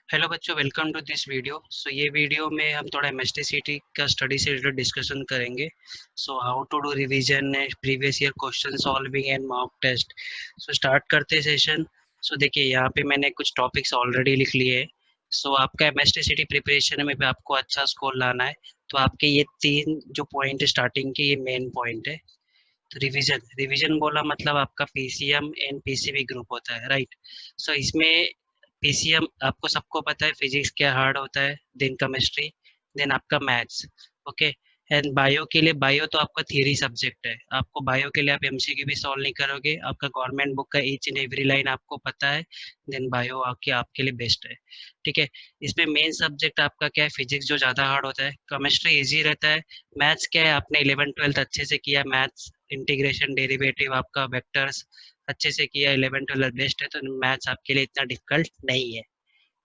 Hello बच्चों, welcome to this video. ये video में हम थोड़ा एमएसटीसीटी का स्टडी से रिलेटेड डिस्कशन करेंगे। How to do revision, previous year question solving and mock test. Start करते सेशन। देखिए, यहाँ पे मैंने कुछ टॉपिक्स ऑलरेडी लिख लिए हैं। आपका एमएसटीसीटी प्रिपरेशन में भी आपको अच्छा स्कोर लाना है, तो आपके ये तीन जो पॉइंट है स्टार्टिंग के, ये मेन पॉइंट है। तो रिवीजन रिवीजन बोला मतलब आपका पीसीएम एंड पीसीबी ग्रुप होता है, राइट। इसमें पीसीएम आपको सबको पता है, फिजिक्स क्या हार्ड होता है, देन केमिस्ट्री, देन आपका मैथ्स। ओके। एंड बायो के लिए, बायो तो आपका थियरी सब्जेक्ट है, आपको बायो के लिए आप एमसीक्यू भी सॉल्व नहीं करोगे, आपका गवर्नमेंट बुक का ईच एंड एवरी लाइन आपको पता है, देन बायो आपके आपके लिए बेस्ट है। ठीक है। इसमें मेन सब्जेक्ट आपका क्या है, फिजिक्स जो ज़्यादा हार्ड होता है, केमिस्ट्री इजी रहता है। मैथ्स क्या है, आपने 11th 12th अच्छे से किया, मैथ्स इंटीग्रेशन डेरिवेटिव आपका वेक्टर्स अच्छे से किया, 11th 12th बेस्ट है, तो मैथ्स आपके लिए इतना डिफिकल्ट नहीं है।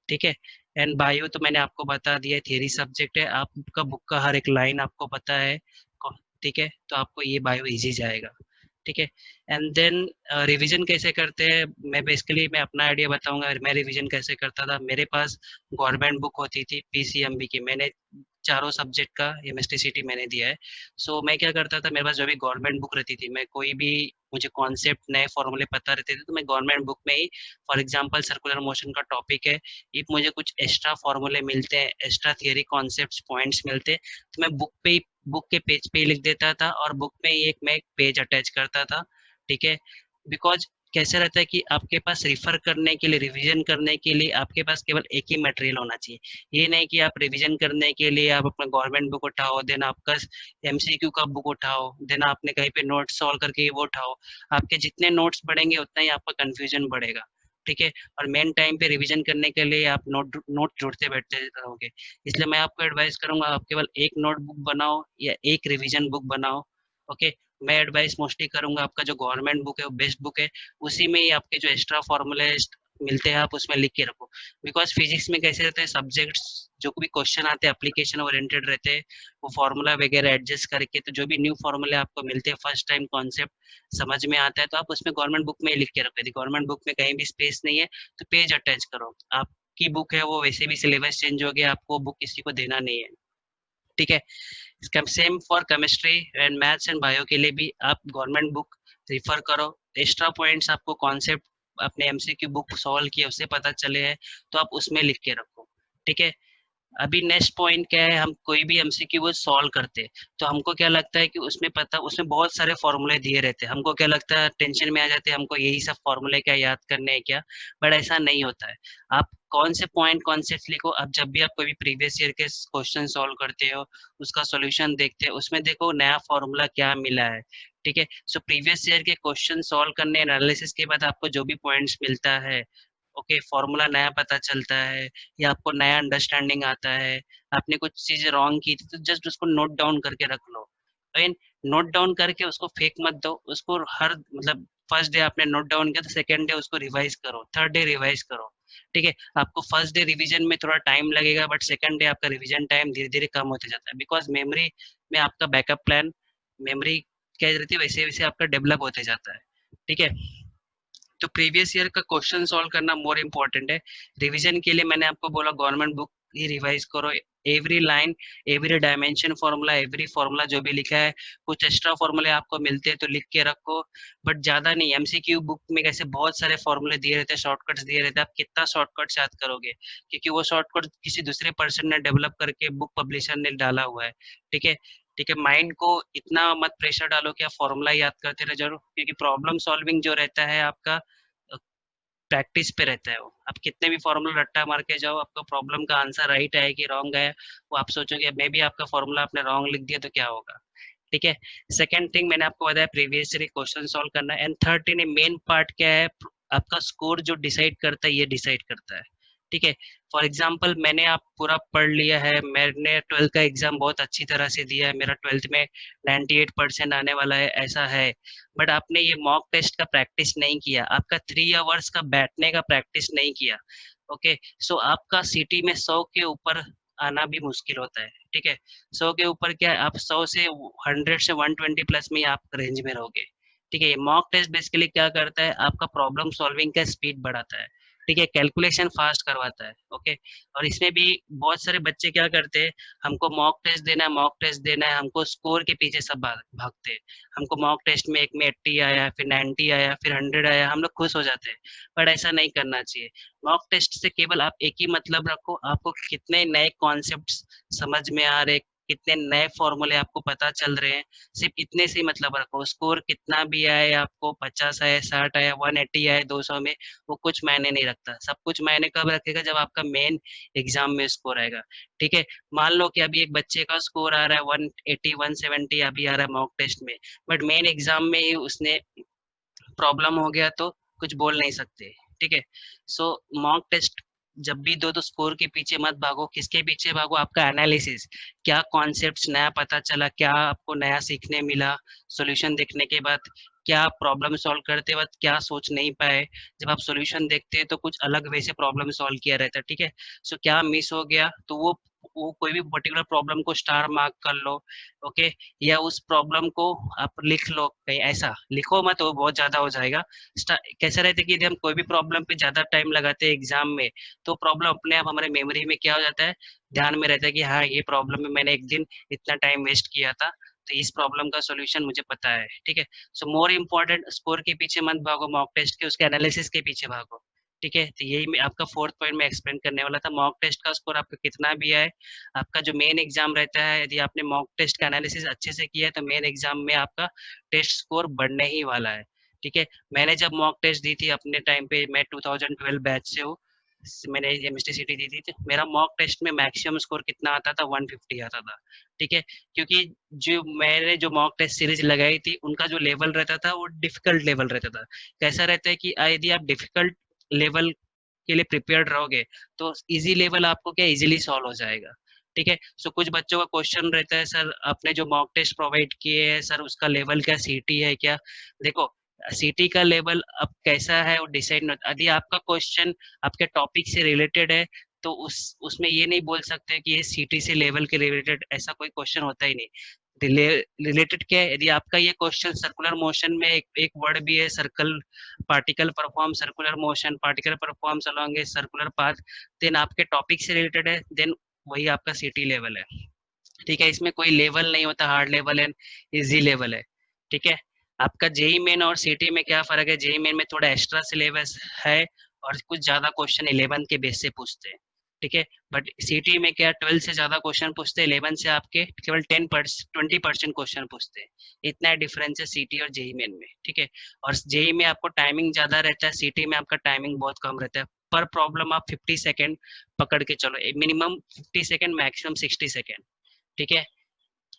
ठीक है। एंड बायो तो मैंने आपको बता दिया, थियरी सब्जेक्ट है, आपका बुक का हर एक लाइन आपको पता है। ठीक है, तो आपको ये बायो इजी जाएगा। ठीक है। एंड देन रिवीजन कैसे करते हैं, मैं अपना आइडिया बताऊंगा। मैं रिवीजन कैसे करता था, मेरे पास गवर्नमेंट बुक होती थी पीसीएमबी की, मैंने चारों सब्जेक्ट का एमएसटीसीटी मैंने दिया है। मैं क्या करता था, मेरे पास जो भी गवर्नमेंट बुक रहती थी, मैं कोई भी मुझे कॉन्सेप्ट नए फॉर्मूले पता रहते थे, तो मैं गवर्नमेंट बुक में ही, फॉर एग्जांपल सर्कुलर मोशन का टॉपिक है, इफ मुझे कुछ एक्स्ट्रा फॉर्मूले मिलते हैं, एक्स्ट्रा थियरी कॉन्सेप्ट्स पॉइंट्स मिलते हैं, तो मैं बुक के पेज पे ही लिख देता था, और बुक में ही मैं एक पेज अटैच करता था। ठीक है। बिकॉज कैसे रहता है कि आपके पास रिफर करने के लिए, रिवीजन करने के लिए आपके पास केवल एक ही मटेरियल होना चाहिए। ये नहीं कि आप रिवीजन करने के लिए आप अपना गवर्नमेंट बुक उठाओ, देन आपका एमसीक्यू का बुक उठाओ, देन आपने कहीं पे नोट्स सॉल्व करके वो उठाओ। आपके जितने नोट्स बढ़ेंगे उतना ही आपका कंफ्यूजन बढ़ेगा। ठीक है। और मेन टाइम पे रिवीजन करने के लिए आप नोट नोट जोड़ते बैठते रहोगे। इसलिए मैं आपको एडवाइस करूंगा, आप केवल एक नोटबुक बनाओ या एक रिवीजन बुक बनाओ। ओके। मैं एडवाइस मोस्टली करूंगा, आपका जो गवर्नमेंट बुक है वो बेस्ट बुक है, उसी में ही आपके जो एक्स्ट्रा फॉर्मूले मिलते हैं आप उसमें लिख के रखो। बिकॉज फिजिक्स में कैसे रहते हैं सब्जेक्ट्स, जो भी क्वेश्चन आते हैं एप्लीकेशन ओरिएंटेड रहते हैं, वो फार्मूला वगैरह एडजस्ट करके, तो जो भी न्यू फार्मूले आपको मिलते हैं, फर्स्ट टाइम कॉन्सेप्ट समझ में आता है, तो आप उसमें गवर्नमेंट बुक में ही लिख के रखो। यदि गवर्नमेंट बुक में कहीं भी स्पेस नहीं है तो पेज अटैच करो। आपकी बुक है वो, वैसे भी सिलेबस चेंज हो गया, आपको बुक किसी को देना नहीं है। ठीक है। Same for chemistry and maths and bio के लिए भी आप गवर्नमेंट बुक रिफर करो। एक्स्ट्रा पॉइंट्स आपको कॉन्सेप्ट अपने एमसीक्यू बुक सॉल्व किए उससे पता चले हैं, तो आप उसमें लिख के रखो। ठीक है। अभी नेक्स्ट पॉइंट क्या है, हम कोई भी एमसीक्यू वो सॉल्व करते हैं, तो हमको क्या लगता है कि उसमें बहुत सारे फॉर्मूले दिए रहते हैं, हमको क्या लगता है, टेंशन में आ जाते हैं, हमको यही सब फॉर्मूले क्या याद करने हैं क्या। बट ऐसा नहीं होता है। आप कौन से पॉइंट कॉन्सेप्ट लिखो, आप जब भी आप कोई भी प्रीवियस ईयर के क्वेश्चन सॉल्व करते हो, उसका सॉल्यूशन देखते हो, उसमें देखो नया फॉर्मूला क्या मिला है। ठीक है। प्रीवियस ईयर के क्वेश्चन सॉल्व करने, एनालिसिस के बाद आपको जो भी पॉइंट्स मिलता है, ओके, फॉर्मूला नया पता चलता है, या आपको नया अंडरस्टैंडिंग आता है, आपने कुछ चीजें रॉन्ग की थी, तो जस्ट उसको नोट डाउन करके रख लो। एंड नोट डाउन करके उसको फेंक मत दो, उसको हर मतलब फर्स्ट डे आपने नोट डाउन किया तो सेकंड डे उसको रिवाइज करो, थर्ड डे रिवाइज करो। ठीक है। आपको फर्स्ट डे रिवीजन में थोड़ा टाइम लगेगा, बट सेकंड डे आपका रिवीजन टाइम धीरे धीरे कम होते जाता है, बिकॉज मेमोरी में आपका बैकअप प्लान, मेमोरी क्या रहती है, वैसे वैसे आपका डेवलप होते जाता है। ठीक है। तो प्रीवियस ईयर का क्वेश्चन सॉल्व करना मोर इम्पोर्टेंट है। रिवीजन के लिए मैंने आपको बोला गवर्नमेंट बुक ही रिवाइज करो, every line, every dimension formula, every formula जो भी लिखा है, कुछ एक्स्ट्रा फार्मूले आपको मिलते हैं तो लिख के रखो, बट ज्यादा नहीं। एमसीक्यू बुक में कैसे बहुत सारे फार्मूले दिए रहते हैं, शॉर्टकट्स दिए रहते हैं, आप कितना शॉर्टकट याद करोगे, क्योंकि वो शॉर्टकट किसी दूसरे पर्सन ने डेवलप करके बुक पब्लिशर ने डाला हुआ है। ठीक है। ठीक है। माइंड को इतना मत प्रेशर डालो कि आप फॉर्मूला याद करते रह जाओ, क्योंकि प्रॉब्लम सॉल्विंग जो रहता है आपका प्रैक्टिस पे रहता है। वो आप कितने भी फॉर्मूला रट्टा मार के जाओ, आपका प्रॉब्लम का आंसर राइट है कि रॉन्ग है, वो आप सोचोगे मे बी आपका फॉर्मूला आपने रॉन्ग लिख दिया तो क्या होगा। ठीक है। सेकंड थिंग मैंने आपको बताया प्रीवियस ईयर क्वेश्चन सॉल्व करना, and third thing main part क्या है, आपका स्कोर जो डिसाइड करता है, ये डिसाइड करता है। ठीक है। फॉर एग्जाम्पल मैंने आप पूरा पढ़ लिया है, मैंने 12th का एग्जाम बहुत अच्छी तरह से दिया है, मेरा 12th में 98% आने वाला है, ऐसा है, बट आपने ये मॉक टेस्ट का प्रैक्टिस नहीं किया, आपका 3 आवर्स का बैठने का प्रैक्टिस नहीं किया। ओके। आपका सिटी में 100 के ऊपर आना भी मुश्किल होता है। ठीक है। 100 के ऊपर क्या है, आप 100 से 100 से 120 प्लस में ही आप रेंज में रहोगे। ठीक है। मॉक टेस्ट बेसिकली क्या करता है, आपका प्रॉब्लम सॉल्विंग का स्पीड बढ़ाता है। ठीक है, कैलकुलेशन फास्ट करवाता है। ओके, और इसमें भी बहुत सारे बच्चे क्या करते हैं, हमको मॉक टेस्ट देना है, मॉक टेस्ट देना है, हमको स्कोर के पीछे सब भागते हैं। हमको मॉक टेस्ट में एक में 80 आया, फिर 90 आया, फिर 100 आया, हम लोग खुश हो जाते हैं। बट ऐसा नहीं करना चाहिए। मॉक टेस्ट से केवल आप एक ही मतलब रखो, आपको कितने नए कॉन्सेप्ट्स समझ में आ रहे, कितने नए फॉर्मूले आपको पता चल रहे हैं, सिर्फ इतने से ही मतलब रखो। स्कोर कितना भी आए, आपको 50 आए, 60 आए, 180 आए, 200 में, वो कुछ मायने नहीं रखता। सब कुछ मायने कब रखेगा, जब आपका मेन एग्जाम में स्कोर आएगा। ठीक है, मान लो कि अभी एक बच्चे का स्कोर आ रहा है 180 170 अभी आ रहा है मॉक टेस्ट में, बट मेन एग्जाम में ही उसने प्रॉब्लम हो गया तो कुछ बोल नहीं सकते। ठीक है, सो मॉक टेस्ट जब भी दो तो स्कोर के पीछे मत भागो। किसके पीछे भागो, आपका एनालिसिस, क्या कॉन्सेप्ट्स नया पता चला, क्या आपको नया सीखने मिला सॉल्यूशन देखने के बाद, क्या प्रॉब्लम सॉल्व करते वक्त क्या सोच नहीं पाए, जब आप सॉल्यूशन देखते हैं तो कुछ अलग वे से प्रॉब्लम सॉल्व किया रहता है। ठीक है, सो क्या मिस हो गया, तो वो कोई भी पर्टिकुलर प्रॉब्लम को स्टार मार्क कर लो। ओके, या उस प्रॉब्लम को आप लिख लो, कहीं ऐसा लिखो मत, वो बहुत ज्यादा हो जाएगा। कैसा रहता है कि यदि हम कोई भी प्रॉब्लम पे ज्यादा टाइम लगाते हैं एग्जाम में, तो प्रॉब्लम अपने आप हमारे मेमोरी में क्या हो जाता है, ध्यान में रहता है कि हाँ ये प्रॉब्लम में मैंने एक दिन इतना टाइम वेस्ट किया था, तो इस प्रॉब्लम का सॉल्यूशन मुझे पता है। ठीक है, सो मोर इम्पोर्टेंट, स्कोर के पीछे मत भागो मॉक टेस्ट के, उसके एनालिसिस के पीछे भागो। ठीक है, तो यही मैं आपका फोर्थ पॉइंट में एक्सप्लेन करने वाला था। मॉक टेस्ट का स्कोर आपका कितना भी आए, आपका जो मेन एग्जाम रहता है, यदि आपने मॉक टेस्ट का एनालिसिस अच्छे से किया है तो मेन एग्जाम में आपका टेस्ट स्कोर बढ़ने ही वाला है। ठीक है, मैंने जब मॉक टेस्ट दी थी अपने टाइम पे, मैं 2012 बैच से हूँ, मैंने एमएसटी सिटी दी थी, तो मेरा मॉक टेस्ट में मैक्सिमम स्कोर कितना आता था, 150 आता था। ठीक है, क्योंकि जो मैंने जो मॉक टेस्ट सीरीज लगाई थी उनका जो लेवल रहता था वो डिफिकल्ट लेवल रहता था। कैसा रहता है कि यदि आप डिफिकल्ट लेवल के लिए प्रिपेयर्ड रहोगे तो इजी लेवल आपको क्या इजीली सॉल्व हो जाएगा। ठीक है, सो कुछ बच्चों का क्वेश्चन रहता है, सर आपने जो मॉक टेस्ट प्रोवाइड किए हैं सर उसका लेवल क्या सीटी है क्या। देखो, सीटी का लेवल अब कैसा है वो डिसाइड नहीं होता। यदि आपका क्वेश्चन आपके टॉपिक से रिलेटेड है तो उसमें ये नहीं बोल सकते कि ये सीटी से लेवल के रिलेटेड, ऐसा कोई क्वेश्चन होता ही नहीं। रिलेटेड क्या है, यदि आपका ये क्वेश्चन सर्कुलर मोशन में एक वर्ड भी है, circle particle perform circular motion, particle performs along a circular path, then आपके टॉपिक से रिलेटेड है, देन वही आपका सिटी लेवल है। ठीक है, इसमें कोई लेवल नहीं होता, हार्ड लेवल है, इजी लेवल है। ठीक है, आपका जेई मेन और सिटी में क्या फर्क है, जेई मेन में थोड़ा एक्स्ट्रा सिलेबस है और कुछ ज्यादा क्वेश्चन 11 के बेस से पूछते हैं। ठीक है, बट सिटी में क्या 12 से ज्यादा क्वेश्चन पूछते हैं, 11 से आपके केवल 20% क्वेश्चन पूछते हैं। इतना डिफरेंस है सिटी और जेई मेन में। ठीक है, और जेई में आपको टाइमिंग ज्यादा रहता है, सिटी में आपका टाइमिंग बहुत कम रहता है। पर प्रॉब्लम आप 50 सेकेंड पकड़ के चलो, मिनिमम 50 सेकेंड, मैक्सिमम 60 सेकेंड। ठीक है,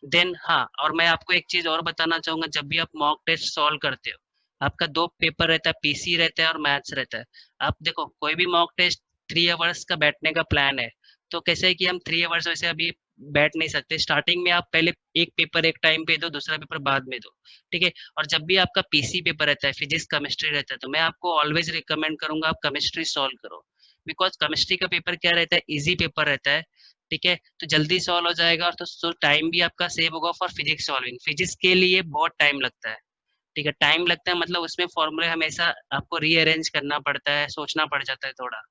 देन हाँ, और मैं आपको एक चीज और बताना चाहूंगा, जब भी आप मॉक टेस्ट सॉल्व करते हो, आपका दो पेपर रहता है, पीसी रहता है और मैथ्स रहता है। आप देखो, कोई भी मॉक टेस्ट 3 आवर्स का बैठने का प्लान है, तो कैसे है कि हम 3 आवर्स वैसे अभी बैठ नहीं सकते। स्टार्टिंग में आप पहले एक पेपर एक टाइम पे दो, दूसरा पेपर बाद में दो। ठीक है, और जब भी आपका पीसी पेपर रहता है, फिजिक्स केमिस्ट्री रहता है, तो मैं आपको ऑलवेज रिकमेंड करूंगा आप केमिस्ट्री सॉल्व करो। बिकॉज केमिस्ट्री का पेपर क्या रहता है, इजी पेपर रहता है। ठीक है, तो जल्दी सॉल्व हो जाएगा, और तो टाइम भी आपका सेव होगा फॉर फिजिक्स सॉल्विंग। फिजिक्स के लिए बहुत टाइम लगता है। ठीक है, टाइम लगता है मतलब उसमें फॉर्मूले हमेशा आपको रीअरेंज करना पड़ता है, सोचना पड़ जाता है थोड़ा।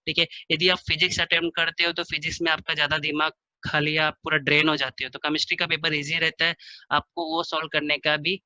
ठीक है, यदि आप फिजिक्स अटेम्प्ट करते हो तो फिजिक्स में आपका ज्यादा दिमाग खाली, आप पूरा ड्रेन हो जाते हो। तो केमिस्ट्री का पेपर इजी रहता है, आपको वो सॉल्व करने का भी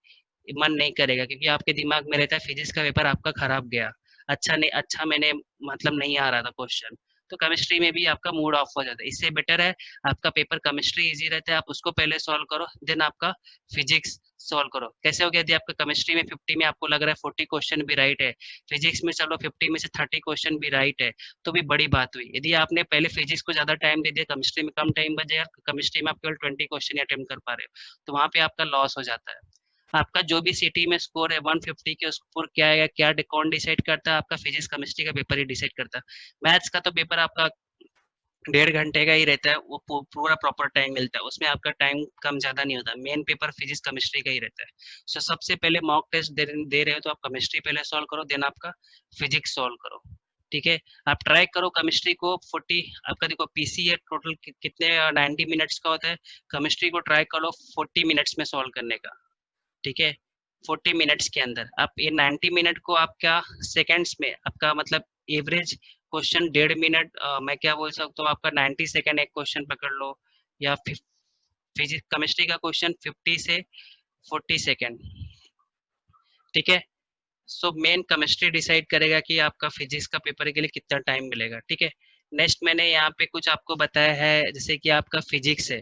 मन नहीं करेगा, क्योंकि आपके दिमाग में रहता है फिजिक्स का पेपर आपका खराब गया, अच्छा नहीं, अच्छा मैंने मतलब नहीं आ रहा था क्वेश्चन, तो केमिस्ट्री में भी आपका मूड ऑफ हो जाता है। इससे बेटर है आपका पेपर केमिस्ट्री इजी रहता है, आप उसको पहले सॉल्व करो, देन आपका फिजिक्स सॉल्व करो। कैसे हो गया, यदि आपका केमिस्ट्री में 50 में आपको लग रहा है 40 क्वेश्चन भी राइट है, फिजिक्स में चलो 50 में से 30 क्वेश्चन भी राइट है, तो भी बड़ी बात हुई। यदि आपने पहले फिजिक्स को ज्यादा टाइम दे दिया, केमिस्ट्री में कम टाइम बच जाएगा, केमिस्ट्री में आप केवल 20 क्वेश्चन अटेम्प्ट कर पा रहे हो, तो वहां पे आपका लॉस हो जाता है। आपका जो भी सिटी में स्कोर है 150 के स्कोर क्या है, क्या कौन डिसाइड करता है, आपका फिजिक्स केमिस्ट्री का पेपर ही डिसाइड करता है। मैथ्स का तो पेपर आपका 1.5 घंटे का ही रहता है, वो पूरा प्रॉपर टाइम मिलता है, उसमें आपका टाइम कम ज्यादा नहीं होता। मेन पेपर फिजिक्स केमिस्ट्री का ही रहता है। सो सबसे पहले मॉक टेस्ट दे रहे हो तो आप केमिस्ट्री पहले सॉल्व करो, देन आपका फिजिक्स सॉल्व करो। ठीक है, आप ट्राई करो केमिस्ट्री को 40, आपका देखो पीसी है टोटल कितने 90 मिनट्स का होता है, केमिस्ट्री को ट्राई करो 40 मिनट्स में सॉल्व करने का। ठीक है, 40 मिनट्स के अंदर आप ये 90 मिनट को आप क्या सेकेंड्स में, आपका मतलब एवरेज क्वेश्चन 1.5 मिनट, मैं क्या बोल सकता हूँ, आपका 90 सेकेंड एक क्वेश्चन पकड़ लो, या फिजिक्स केमिस्ट्री का क्वेश्चन 50 से 40 सेकेंड, ठीक है। सो मेन केमिस्ट्री डिसाइड करेगा कि आपका फिजिक्स का पेपर के लिए कितना टाइम मिलेगा, ठीक है। नेक्स्ट मैंने यहाँ पे कुछ आपको बताया है, जैसे कि आपका फिजिक्स है,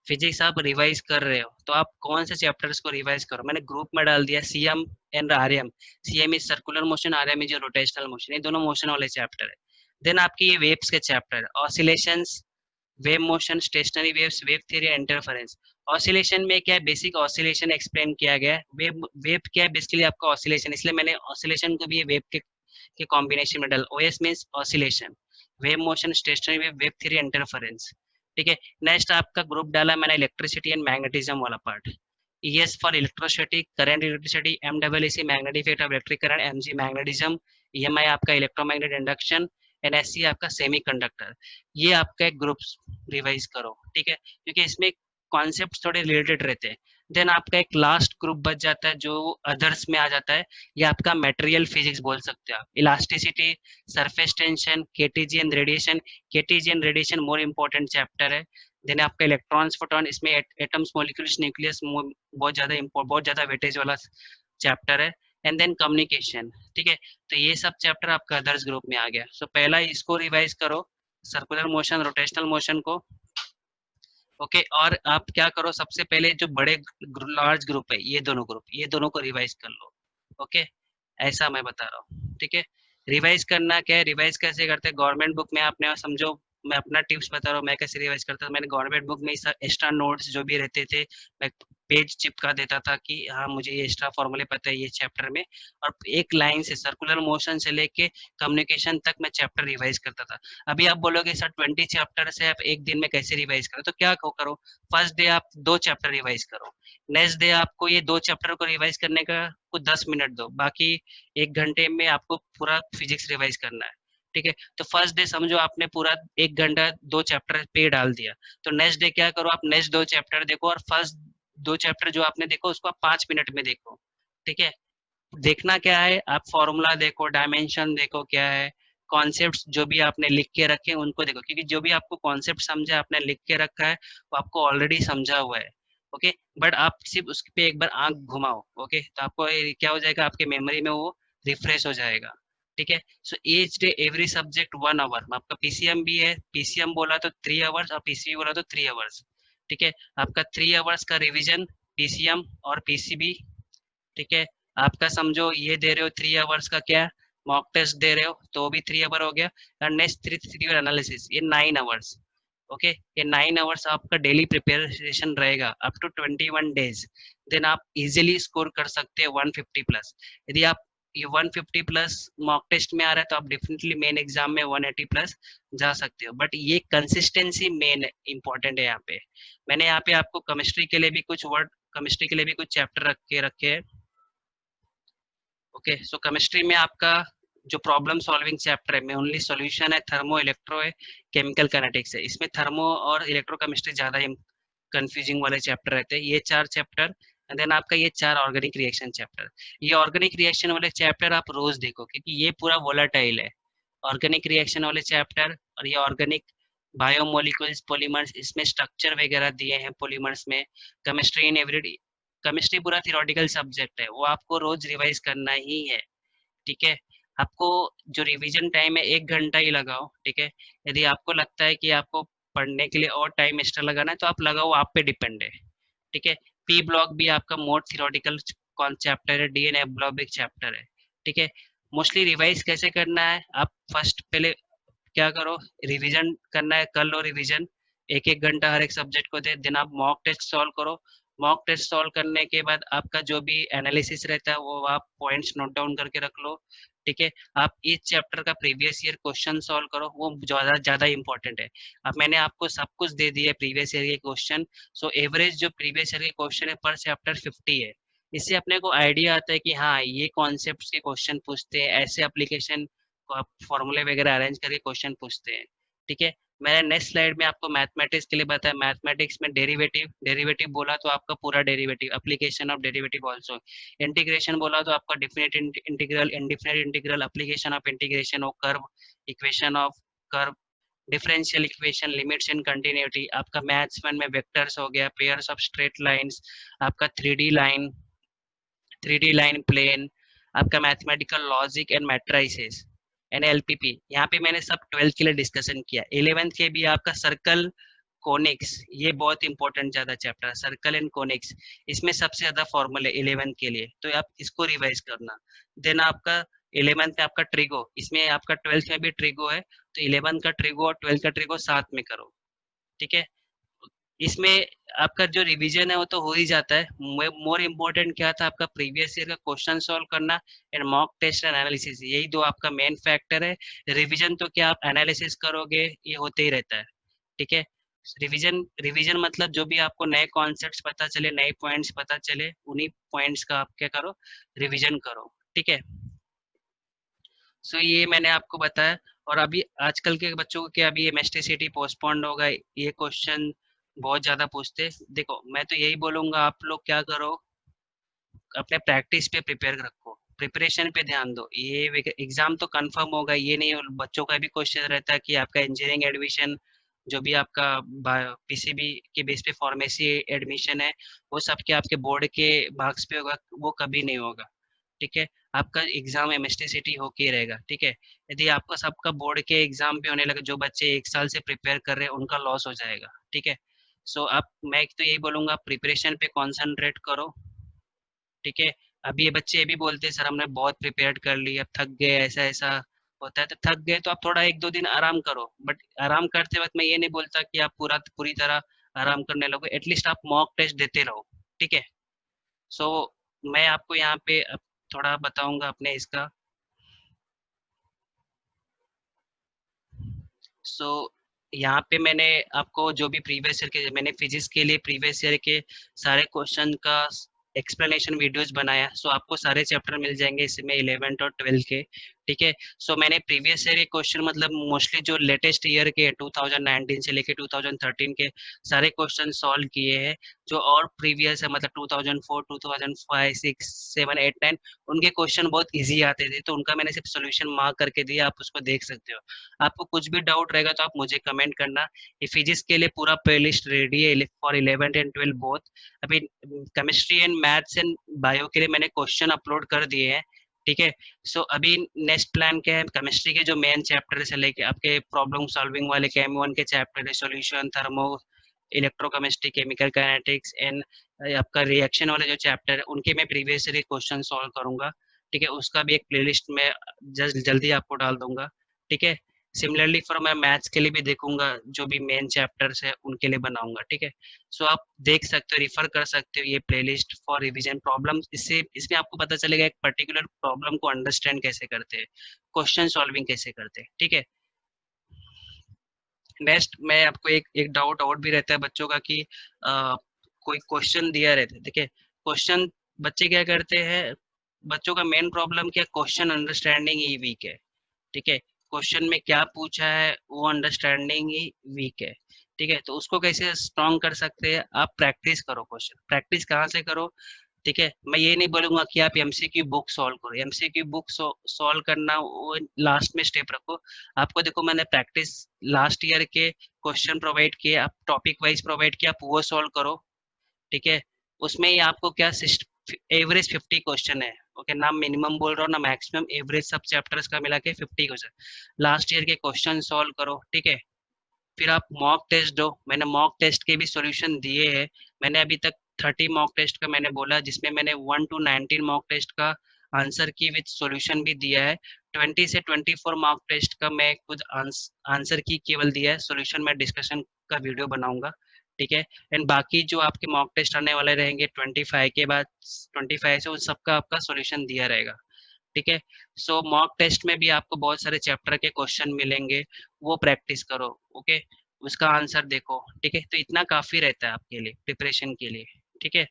फिजिक्स आप रिवाइज कर रहे हो तो आप कौन से चैप्टर्स को रिवाइज करो, मैंने ग्रुप में डाल दिया CM and RM. CM is circular motion, RM is rotational motion, ये दोनों मोशन वाले चैप्टर है। देन आपकी ये वेव्स के chapter, oscillations, wave motion, stationery waves, wave theory, interference. Oscillation में क्या है, बेसिक ऑसिलेशन एक्सप्लेन किया गया है। वेव वेव क्या है, बेसिकली आपका ऑसिलेशन, इसलिए मैंने ऑसिलेशन को भी ये वेव के कॉम्बिनेशन में डाल। OS means oscillation, wave motion, stationary wave, wave theory, interference, ठीक है। नेक्स्ट आपका ग्रुप डाला मैंने इलेक्ट्रिसिटी एंड मैग्नेटिज्म वाला part. ES for electrostatic current, electricity, MWC magnetic effect of electric current, MG magnetism, EMI आपका electromagnetic induction, NSC आपका semi conductor. ये आपका एक ग्रुप रिवाइज करो, ठीक है, क्योंकि इसमें कॉन्सेप्ट थोड़े रिलेटेड रहते हैं। देन आपका एक लास्ट ग्रुप बच जाता है जो अदर्स में आ जाता है, ये आपका मटेरियल फिजिक्स बोल सकते हो आप। Elasticity, surface tension, KTG and radiation, KTG and radiation more important chapter है। देन आपका इलेक्ट्रॉन्स, फोटॉन, इसमें एटम्स, मॉलिक्यूल्स, न्यूक्लियस बहुत ज्यादा वेटेज वाला चैप्टर है। एंड देन कम्युनिकेशन, ठीक है। तो ये सब चैप्टर आपका अदर्स ग्रुप में आ गया। सो पहला इसको रिवाइज करो, सर्कुलर मोशन, रोटेशनल मोशन को, ओके। और आप क्या करो, सबसे पहले जो बड़े लार्ज ग्रुप है, ये दोनों को रिवाइज कर लो, ओके। ऐसा मैं बता रहा हूँ, ठीक है। रिवाइज करना क्या है, रिवाइज कैसे करते हैं, गवर्नमेंट बुक में आपने समझो, मैं अपना टिप्स बता रहा हूँ मैं कैसे रिवाइज करता था। मैंने गवर्नमेंट बुक में एक्स्ट्रा नोट्स जो भी रहते थे, मैं पेज चिपका देता था कि हाँ मुझे ये एक्स्ट्रा फॉर्मूले पता है ये चैप्टर में, और एक लाइन से सर्कुलर मोशन से लेके कम्युनिकेशन तक मैं चैप्टर रिवाइज करता था। अभी आप बोलोगे सर 20 चैप्टर से आप एक दिन में कैसे रिवाइज करो, तो क्या करो, फर्स्ट डे आप 2 चैप्टर रिवाइज करो, नेक्स्ट डे आपको ये 2 चैप्टर को रिवाइज करने का कुछ 10 मिनट दो, बाकी 1 घंटे में आपको पूरा फिजिक्स रिवाइज करना है, ठीक है। तो फर्स्ट डे समझो आपने पूरा 1 घंटा 2 चैप्टर पे डाल दिया, तो नेक्स्ट डे क्या करो, आप नेक्स्ट 2 चैप्टर देखो, और फर्स्ट 2 चैप्टर जो आपने देखो उसको आप 5 मिनट में देखो, ठीक है। देखना क्या है, आप फॉर्मूला देखो, डायमेंशन देखो क्या है, कॉन्सेप्ट्स जो भी आपने लिख के रखे उनको देखो, क्योंकि जो भी आपको कॉन्सेप्ट समझा आपने लिख के रखा है वो आपको ऑलरेडी समझा हुआ है, ओके। बट आप सिर्फ उस पे एक बार आंख घुमाओ, ओके, तो आपको क्या हो जाएगा, आपके मेमोरी में वो रिफ्रेश हो जाएगा, ठीक है। So each day every subject 1 hour, आपका पीसीएम भी है, पीसीएम बोला तो 3 आवर्स और पीसीबी बोला तो 3 आवर्स, ठीक है। आपका 3 आवर्स का रिविजन, पीसीएम और पीसीबी, ठीक है। आपका समझो ये दे रहे हो 3 आवर्स का क्या, मॉक टेस्ट दे रहे हो तो भी 3 आवर हो गया, और नेक्स्ट 3 एनालिसिस, ये 9 आवर्स, ओके। ये 9 आवर्स आपका डेली प्रिपरेशन रहेगा अप टू 21 डेज। देन आप इजिली स्कोर कर सकते हैं 150+। यदि आप ये 150+ मॉक टेस्ट में आ रहा है तो आप डेफिनेटली मेन एग्जाम में 180+ जा सकते हो, बट ये कंसिस्टेंसी मेन इंपॉर्टेंट है यहाँ पे। मैंने यहाँ पे आपको केमिस्ट्री के लिए भी कुछ वर्ड, केमिस्ट्री के लिए भी कुछ चैप्टर रखे हैं, ओके। सो केमिस्ट्री में आपका जो प्रॉब्लम सॉल्विंग चैप्टर है, में ओनली सॉल्यूशन है, थर्मो, इलेक्ट्रो है, केमिकल काइनेटिक्स है। इसमें थर्मो और इलेक्ट्रोकेमिस्ट्री ज्यादा कंफ्यूजिंग वाले चैप्टर रहते हैं, ये 4 चैप्टर। एंड देन आपका ये 4 ऑर्गेनिक रिएक्शन चैप्टर। ये ऑर्गेनिक रिएक्शन वाले चैप्टर आप रोज देखो, क्योंकि ये पूरा वोलाटाइल है, ऑर्गेनिक रिएक्शन वाले चैप्टर। और ये ऑर्गेनिक बायोमोलिक्यूल्स, पॉलीमर्स, इसमें स्ट्रक्चर वगैरह दिए हैं पॉलीमर्स में। केमिस्ट्री इन एवरीडे, केमिस्ट्री पूरा थियोरेटिकल सब्जेक्ट है, वो आपको रोज रिवाइज करना ही है, ठीक है। आपको जो रिवीजन टाइम है 1 घंटा ही लगाओ, ठीक है। यदि आपको लगता है कि आपको पढ़ने के लिए और टाइम एक्स्ट्रा लगाना है तो आप लगाओ, आप पे डिपेंड है, ठीक है। पी ब्लॉक भी आपका मोर थियोरेटिकल कौन चैप्टर है, डीएनए ब्लॉक एक चैप्टर है, ठीक है। मोस्टली रिवाइज कैसे करना है, आप फर्स्ट पहले क्या करो, रिवीजन करना है, कर लो रिवीजन, 1-1 घंटा हर एक सब्जेक्ट को दे। देन आप मॉक टेस्ट सॉल्व करो, मॉक टेस्ट सॉल्व करने के बाद आपका जो भी एनालिसिस रहता है वो आप पॉइंट्स नोट डाउन करके रख लो, ठीक है। आप इस चैप्टर का प्रीवियस ईयर क्वेश्चन सॉल्व करो, वो ज्यादा ज्यादा इंपॉर्टेंट है। अब मैंने आपको सब कुछ दे दिया प्रीवियस ईयर के क्वेश्चन। सो एवरेज जो प्रीवियस ईयर के क्वेश्चन है पर चैप्टर 50 है। इससे अपने को आइडिया आता है कि हाँ ये कॉन्सेप्ट के क्वेश्चन पूछते हैं, ऐसे एप्लीकेशन को आप फॉर्मूले वगैरह अरेंज करके क्वेश्चन पूछते हैं, ठीक है। मैंने नेक्स्ट स्लाइड में आपको मैथमेटिक्स के लिए बताया, मैथमेटिक्स में डेरिवेटिव, डेरिवेटिव बोला तो आपका पूरा derivative, application of derivative also, integration बोला तो आपका definite integral, indefinite integral, application of integration of curve, equation of curve, differential equation, limits in continuity, आपका मैथ्स वन में वेक्टर्स हो गया, पेयर्स ऑफ स्ट्रेट लाइंस, आपका 3D लाइन प्लेन, आपका mathematical logic and matrices, एनएलपीपी। यहाँ पे मैंने सब 12th के लिए डिस्कशन किया। 11th के भी आपका सर्कल कोनिक्स, ये बहुत इंपॉर्टेंट ज्यादा चैप्टर है, सर्कल एंड कोनिक्स, इसमें सबसे ज्यादा फॉर्मूले 11th के लिए, तो आप इसको रिवाइज करना। देन आपका 11th में आपका ट्रिगो, इसमें आपका 12th में भी ट्रिगो है, तो 11th का ट्रिगो और 12th का ट्रिगो साथ में करो, ठीक है। इसमें आपका जो रिवीजन है वो तो हो ही जाता है, मोर इम्पोर्टेंट क्या था आपका प्रीवियस ईयर का क्वेश्चन सॉल्व करना and mock test and analysis, यही दो आपका मेन फैक्टर है। रिवीजन तो क्या आप एनालिसिस करोगे, ये होते ही रहता है, ठीक है। रिवीजन, रिवीजन मतलब जो भी आपको नए कॉन्सेप्ट्स पता चले, नए पॉइंट्स पता चले, उन्हीं पॉइंट्स का आप क्या करो, रिवीजन करो, ठीक है। सो ये मैंने आपको बताया। और अभी आजकल के बच्चों को क्या, अभी एमएसटी पोस्टपोन्ड होगा, ये क्वेश्चन बहुत ज्यादा पूछते हैं। देखो मैं तो यही बोलूंगा, आप लोग क्या करो, अपने प्रैक्टिस पे प्रिपेयर रखो, प्रिपरेशन पे ध्यान दो। ये एग्जाम तो कंफर्म होगा, ये नहीं, बच्चों का भी क्वेश्चन रहता है कि आपका इंजीनियरिंग एडमिशन, जो भी आपका पीसीबी के बेस पे फार्मेसी एडमिशन है, वो सबके आपके बोर्ड के मार्क्स पे होगा, वो कभी नहीं होगा, ठीक है। आपका एग्जाम एमएसटी सिटी होके रहेगा, ठीक है। यदि आपका सबका बोर्ड के एग्जाम पे होने लगे, जो बच्चे 1 साल से प्रिपेयर कर रहे हैं उनका लॉस हो जाएगा, ठीक है। सो आप, मैं तो यही बोलूंगा प्रिपरेशन पे कॉन्सेंट्रेट करो, ठीक है। अभी ये बच्चे ये भी बोलते हैं सर हमने बहुत प्रिपेयर कर ली, अब थक गए, ऐसा ऐसा होता है, तो थक गए तो आप थोड़ा 1-2 दिन आराम करो, बट आराम करते वक्त मैं ये नहीं बोलता कि आप पूरी तरह आराम करने लगो, एटलीस्ट आप मॉक टेस्ट देते रहो, ठीक है। सो मैं आपको यहाँ पे अब थोड़ा बताऊंगा अपने इसका। सो यहाँ पे मैंने आपको जो भी प्रीवियस ईयर के, मैंने फिजिक्स के लिए प्रीवियस ईयर के सारे क्वेश्चन का एक्सप्लेनेशन वीडियोस बनाया, सो आपको सारे चैप्टर मिल जाएंगे इसमें 11th और 12th के, ठीक है। सो मैंने प्रीवियस ईयर के क्वेश्चन मतलब मोस्टली जो लेटेस्ट ईयर के 2019 से लेके 2013 के सारे क्वेश्चन सॉल्व किए हैं। जो और प्रीवियस है मतलब 2004, 2005, 6, 7, 8, 9, उनके क्वेश्चन बहुत इजी आते थे, तो उनका मैंने सिर्फ सोल्यूशन मार्क करके दिया, आप उसको देख सकते हो। आपको कुछ भी डाउट रहेगा तो आप मुझे कमेंट करना। ये फिजिक्स के लिए पूरा प्लेलिस्ट रेडी है for 11th and 12th both. अभी chemistry and maths and bio के लिए मैंने क्वेश्चन अपलोड कर दिए हैं, ठीक है। सो अभी नेक्स्ट प्लान क्या है, केमिस्ट्री के जो मेन चैप्टर से लेके आपके प्रॉब्लम सॉल्विंग वाले केम वन के चैप्टर है, solution, thermo, electrochemistry, chemical kinetics and आपका रिएक्शन वाले जो चैप्टर है, उनके मैं प्रीवियस क्वेश्चन सॉल्व करूंगा, ठीक है। उसका भी एक प्लेलिस्ट में जल्दी आपको डाल दूंगा, ठीक है। सिमिलरली फॉर मैं मैथ्स के लिए भी देखूंगा, जो भी मेन चैप्टर्स है उनके लिए बनाऊंगा, ठीक है। सो आप देख सकते हो, रिफर कर सकते हो ये प्लेलिस्ट फॉर रिवीजन प्रॉब्लम, इससे इसमें आपको पता चलेगा एक पर्टिकुलर प्रॉब्लम को अंडरस्टैंड कैसे करते हैं, क्वेश्चन सॉल्विंग कैसे करते हैं, ठीक है। नेक्स्ट मैं आपको एक एक डाउट और भी रहता है बच्चों का कि कोई क्वेश्चन दिया रहता है, देखिए क्वेश्चन, बच्चे क्या करते हैं, बच्चों का मेन प्रॉब्लम क्या, क्वेश्चन अंडरस्टैंडिंग ही वीक है, ठीक है। क्वेश्चन में क्या पूछा है वो अंडरस्टैंडिंग ही वीक है, ठीक है। तो उसको कैसे स्ट्रॉन्ग कर सकते हैं, आप प्रैक्टिस करो, क्वेश्चन प्रैक्टिस कहाँ से करो, ठीक है। मैं ये नहीं बोलूंगा कि आप एमसीक्यू बुक सॉल्व करो, एमसीक्यू बुक सॉल्व करना वो लास्ट में स्टेप रखो। आपको देखो मैंने प्रैक्टिस लास्ट ईयर के क्वेश्चन प्रोवाइड किए, आप टॉपिक वाइज प्रोवाइड किए, आप वो सॉल्व करो, ठीक है। उसमें ही आपको क्या एवरेज 50 क्वेश्चन है, ओके, ना मिनिमम बोल रहा हूँ ना मैक्सिमम, एवरेज सब चैप्टर्स का मिला के 50 क्वेश्चन लास्ट ईयर के क्वेश्चन सॉल्व करो, ठीक है। फिर आप मॉक टेस्ट दो, मैंने मॉक टेस्ट के भी सॉल्यूशन दिए हैं। मैंने अभी तक 30 मॉक टेस्ट का मैंने बोला, जिसमें मैंने 1 to 19 मॉक टेस्ट का आंसर की विद सॉल्यूशन भी दिया है। 20 से 24 मॉक टेस्ट का मैं खुद आंसर की केवल दिया है, सॉल्यूशन मैं डिस्कशन का वीडियो बनाऊंगा, ठीक है। एंड बाकी जो आपके मॉक टेस्ट आने वाले रहेंगे 25 के बाद, 25 से उन सबका आपका सॉल्यूशन दिया रहेगा, ठीक है। सो मॉक टेस्ट में भी आपको बहुत सारे चैप्टर के क्वेश्चन मिलेंगे, वो प्रैक्टिस करो, ओके, उसका आंसर देखो, ठीक है। तो इतना काफी रहता है आपके लिए प्रिपरेशन के लिए, ठीक है।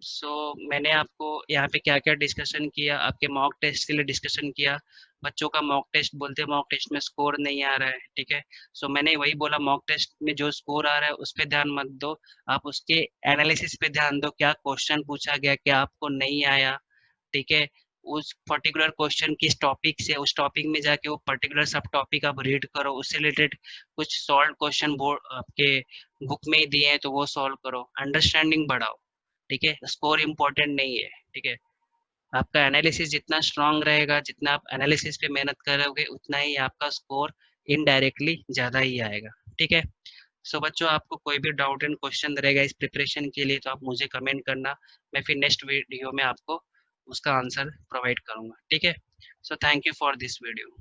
सो मैंने आपको यहाँ पे क्या क्या डिस्कशन किया, आपके मॉक टेस्ट के लिए डिस्कशन किया। बच्चों का मॉक टेस्ट बोलते, मॉक टेस्ट में स्कोर नहीं आ रहा है, ठीक है। सो मैंने वही बोला, मॉक टेस्ट में जो स्कोर आ रहा है उस पर ध्यान मत दो, आप उसके एनालिसिस पे ध्यान दो, क्या क्वेश्चन पूछा गया, क्या आपको नहीं आया, ठीक है। उस पर्टिकुलर क्वेश्चन किस टॉपिक से, उस टॉपिक में जाके वो पर्टिकुलर सब टॉपिक आप रीड करो, उससे रिलेटेड कुछ सॉल्व क्वेश्चन बोर्ड आपके बुक में ही दिए हैं तो वो सॉल्व करो, अंडरस्टैंडिंग बढ़ाओ, ठीक है। स्कोर इम्पोर्टेंट नहीं है, ठीक है। आपका एनालिसिस जितना स्ट्रांग रहेगा, जितना आप एनालिसिस पे मेहनत करोगे, उतना ही आपका स्कोर इनडायरेक्टली ज़्यादा ही आएगा, ठीक है। सो बच्चों, आपको कोई भी डाउट एंड क्वेश्चन रहेगा इस प्रिपरेशन के लिए तो आप मुझे कमेंट करना, मैं फिर नेक्स्ट वीडियो में आपको उसका आंसर प्रोवाइड करूँगा, ठीक है। So thank you for this video.